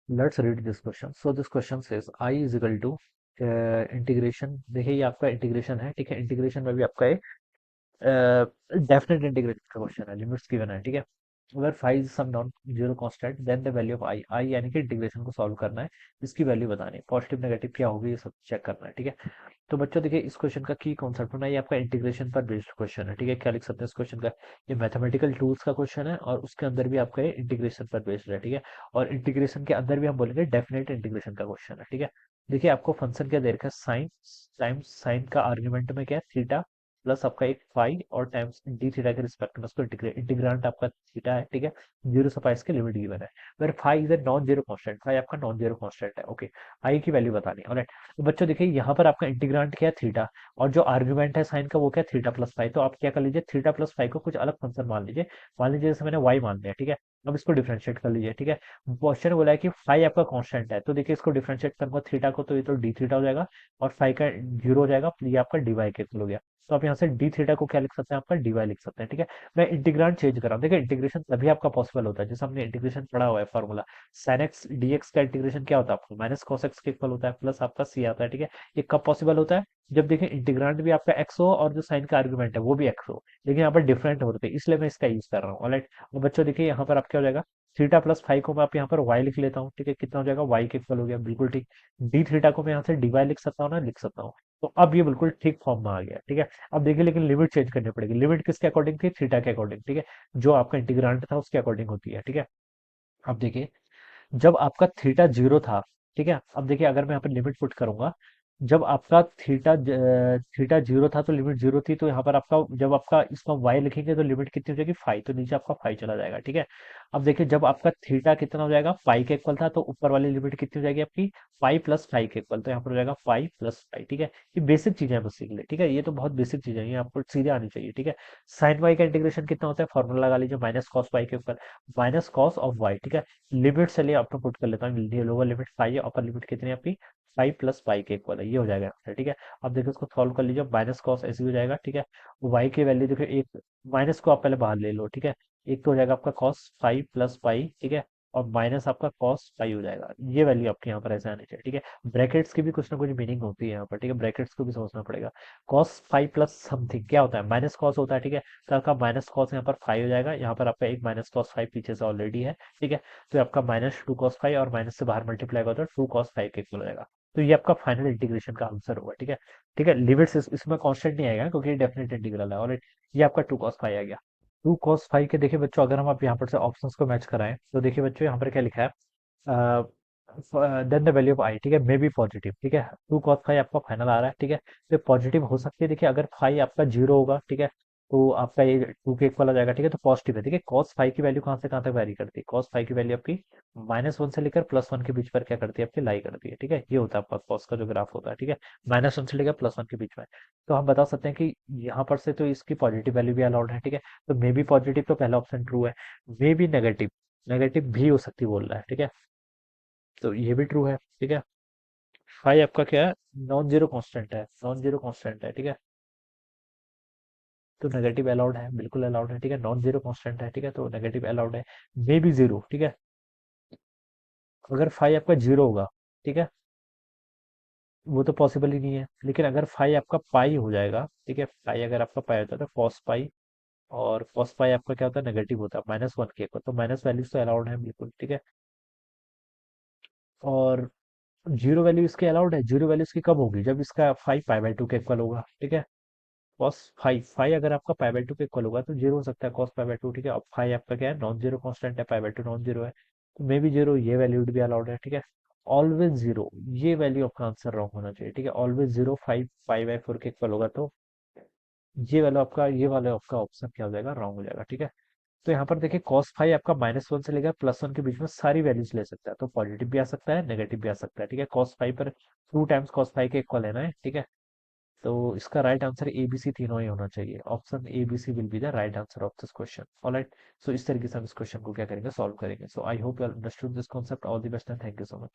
Let's read this question. So this question says I is equal to integration. देखिए ये आपका integration है, ठीक है। इंटीग्रेशन में भी आपका एक डेफिनेट इंटीग्रेशन का क्वेश्चन है, लिमिट्स गिवन है, ठीक है। अगर five is some non zero constant then the value of I, I यानी कि इंटीग्रेशन को सॉल्व करना है, इसकी वैल्यू बतानी है, पॉजिटिव नेगेटिव क्या होगी ये सब चेक करना है, ठीक है। तो बच्चों देखिए इस क्वेश्चन का की कॉन्सेप्ट होना है, ये आपका इंटीग्रेशन पर बेस्ड क्वेश्चन है, ठीक है। क्या लिख सकते हैं इस क्वेश्चन का, ये मैथमेटिकल टूल्स का क्वेश्चन है और उसके अंदर भी आपका ये इंटीग्रेशन पर बेस्ड है, ठीक है। और इंटीग्रेशन के अंदर भी हम बोलेंगे डेफिनेट इंटीग्रेशन का क्वेश्चन है, ठीक है। देखिए आपको फंक्शन क्या दे रखा है, साइन, टाइम्स साइन का आर्ग्यूमेंट में क्या है थीटा, प्लस आपका एक फाई और टाइम्स डी थीटा के रिस्पेक्ट में उसको इंटीग्रांट आपका थीटा है, ठीक है। जीरो से पाई इसके लिमिट गिवन है, where phi is a non zero constant, phi आपका नॉन जीरो कांस्टेंट है, ओके। आई की वैल्यू बतानी है, ऑलराइट। तो बच्चों देखिए यहाँ पर आपका इंटीग्रांट क्या है थीटा, और जो आर्ग्यूमेंट है साइन का वो क्या है थीटा प्लस फाइव। तो आप क्या कर लीजिए, थीटा प्लस फाइव को कुछ अलग फंक्शन मान लीजिए, मान लीजिए जैसे मैंने वाई मान लिया, ठीक है। अब इसको डिफरेंशिएट कर लीजिए, ठीक है। क्वेश्चन बोला है कि फाइव आपका कांस्टेंट है, तो देखिए इसको डिफरेंशिएट करूंगा थीटा को, तो ये तो डी थीटा हो जाएगा, और फाइव का जीरो हो जाएगा, ये आपका डीवाई के इक्वल हो गया। तो आप यहाँ से डी थीटा को क्या लिख सकते हैं, आपका डीवाई लिख सकते हैं, ठीक है। मैं इंटीग्रांट चेंज कर रहा हूँ, देखिए इंटीग्रेशन तभी आपका पॉसिबल होता है, जैसे हमने इंटीग्रेशन पढ़ा हुआ है फॉर्मूला, साइन एक्स डीएक्स का इंटीग्रेशन क्या होता है आपको, माइनस कॉस एक्स के इक्वल होता है, प्लस आपका सी आता है, ठीक है। ये कब पॉसिबल होता है, जब देखिए इंटीग्रांड भी आपका एक्स हो और जो साइन का आर्गुमेंट है वो भी एक्स हो, लेकिन यहाँ पर डिफरेंट होते हैं, इसलिए मैं इसका यूज कर रहा हूँ, ऑलराइट। और बच्चों देखिए यहाँ पर आप क्या हो जाएगा, थीटा प्लस फाइव को मैं आप यहाँ पर वाई लिख लेता हूँ, ठीक है। कितना हो जाएगा, वाई के इक्वल हो गया, बिल्कुल ठीक। डी थीटा को मैं यहाँ से डी वाई लिख सकता हूँ ना, लिख सकता हूँ। तो अब ये बिल्कुल ठीक फॉर्म में आ गया, ठीक है। अब देखिए लेकिन लिमिट चेंज करनी पड़ेगी, लिमिट किसके अकॉर्डिंग थी, थीटा के अकॉर्डिंग, ठीक है। जो आपका इंटीग्रांट था उसके अकॉर्डिंग होती है, ठीक है। अब देखिए जब आपका थीटा जीरो था, ठीक है। अब देखिए अगर मैं यहाँ पर लिमिट पुट करूंगा, जब आपका थीटा जीरो था तो लिमिट जीरो थी, तो यहाँ पर आपका जब आपका इसको वाई लिखेंगे तो लिमिट कितनी हो जाएगी, फाइव, तो नीचे आपका फाइव चला जाएगा, ठीक है। अब देखिए जब आपका थीटा कितना हो जाएगा, फाइव के इक्वल था, तो ऊपर वाली लिमिट कितनी हो जाएगी आपकी, फाइव प्लस फाइव के इक्वल, तो यहाँ पर हो जाएगा फाइव प्लस फाइव, ठीक है। ये बेसिक चीजें हैं बस सीख ले, ठीक है। ये तो बहुत बेसिक चीजें हैं, ये आपको सीधे आनी चाहिए, ठीक है। साइन वाई का इंटीग्रेशन कितना होता है, फॉर्मूला लगा लीजिए, माइनस कॉस वाई के ऊपर माइनस कॉस ऑफ वाई, ठीक है। लिमिट चलिए आपको पुट कर लेता हूँ, लोअर लिमिट फाइव है, अपर लिमिट कितनी है आपकी, फाइव प्लस फाइव के इक्वल है, ये हो जाएगा आंसर, ठीक है। अब देखिए उसको सॉल्व कर लीजिए, माइनस कॉस ऐसे ही हो जाएगा, ठीक है। वाई की वैल्यू देखिए एक, माइनस को आप पहले बाहर ले लो, ठीक है। एक तो हो जाएगा आपका कॉस फाइव प्लस फाइव, ठीक है, और माइनस आपका कॉस फाइव हो जाएगा, ये वैल्यू आपके यहाँ पर ऐसे आनी चाहिए, ठीक है। ब्रैकेट्स की भी कुछ ना कुछ मीनिंग होती है यहाँ पर, ठीक है, ब्रैकेट्स को भी समझना पड़ेगा। कॉस फाइव प्लस समथिंग क्या होता है, माइनस कॉस होता है, ठीक है। तो आपका माइनस कॉस यहाँ पर फाइव हो जाएगा, यहाँ पर आपका एक माइनस कॉस फाइव पीछे से ऑलरेडी है, ठीक है। तो आपका माइनस टू कॉस फाइव और माइनस से बाहर मल्टीप्लाई होगा तो टू कॉस फाइव के इक्वल हो जाएगा। तो ये आपका फाइनल इंटीग्रेशन का आंसर होगा, ठीक है। ठीक है, लिमिट्स इसमें कांस्टेंट नहीं आएगा क्योंकि डेफिनेट इंटीग्रल है, और ये आपका टू कॉस फाइव आ गया। टू कॉस फाइव के देखिए बच्चों, अगर हम आप यहाँ पर से ऑप्शंस को मैच कराएं तो देखिए बच्चों यहाँ पर क्या लिखा है, देन द वैल्यू ऑफ आई, ठीक है, मे बी पॉजिटिव, ठीक है। टू कॉस फाइव आपका फाइनल आ रहा है, ठीक है। तो पॉजिटिव हो सकती है, देखिए अगर फाइव आपका जीरो होगा, ठीक है, तो आपका ये टू के इक्वल आ जाएगा, ठीक है। तो पॉजिटिव है, देखिए कॉस फाइव की वैल्यू कहाँ से कहाँ तक वैरी करती है, कॉस फाइव की वैल्यू आपकी माइनस वन से लेकर प्लस वन के बीच पर क्या करती है, आपकी लाई करती है, ठीक है। ये होता है आपका कॉस का जो ग्राफ होता है, ठीक है, माइनस वन से लेकर प्लस वन के बीच में। तो हम बता सकते हैं कि यहाँ पर से तो इसकी पॉजिटिव वैल्यू भी अलाउड है, ठीक है। तो मे बी पॉजिटिव तो पहला ऑप्शन ट्रू है, मे बी नेगेटिव, नेगेटिव भी हो सकती बोल रहा है, ठीक है। तो ये भी ट्रू है, ठीक है। फाइव आपका क्या है, नॉन जीरो कांस्टेंट है, नॉन जीरो कांस्टेंट है, ठीक है। तो नेगेटिव अलाउड है, बिल्कुल अलाउड है, ठीक है। नॉन जीरो कांस्टेंट है, ठीक है, तो नेगेटिव अलाउड है। मे बी जीरो, ठीक है, अगर फाइव आपका जीरो होगा, ठीक है, वो तो पॉसिबल ही नहीं है, लेकिन अगर फाइव आपका पाई हो जाएगा, ठीक है, पाई अगर आपका पाई होता है तो कॉस पाई, और कॉस पाई आपका क्या होता है, नेगेटिव होता है माइनस वन के ऊपर, तो माइनस वैल्यूज तो अलाउड है बिल्कुल, ठीक है। और जीरो वैल्यू इसके अलाउड है, जीरो वैल्यू इसकी कब होगी, जब इसका फाइव पाई बाई टू के इक्वल होगा, ठीक है। कॉस फाइव, फाइव अगर आपका पाई बाई टू के इक्वल होगा तो जीरो हो सकता है कॉस पाई बाई टू, ठीक है। अब फाइव आपका क्या है, नॉन जीरो कांस्टेंट है, pi by two non zero है, तो मे बी जीरो, ये वैल्यू भी अलाउड है, ठीक है। ऑलवेज जीरो, ये वैल्यू आपका आंसर रॉन्ग होना चाहिए, ठीक है। Always zero, five five by four के इक्वल होगा तो ये वाला आपका, ये वाला आपका ऑप्शन क्या हो जाएगा, रॉन्ग हो जाएगा, ठीक है। तो यहाँ पर देखिए कॉस फाइव आपका माइनस वन से लेकर प्लस वन के बीच में सारी वैल्यूज ले सकता है, तो पॉजिटिव भी आ सकता है, नेगेटिव भी आ सकता है, ठीक है। कॉस फाइव पर टू टाइम्स कॉस फाइव के इक्वल लेना है, ठीक है। तो इसका right answer A B C तीनों ही होना चाहिए, option A B C will be the right answer of this question, alright. So इस तरीके से हम इस क्वेश्चन को क्या करेंगे, सॉल्व करेंगे। So I hope you understood this concept, all the best and thank you so much.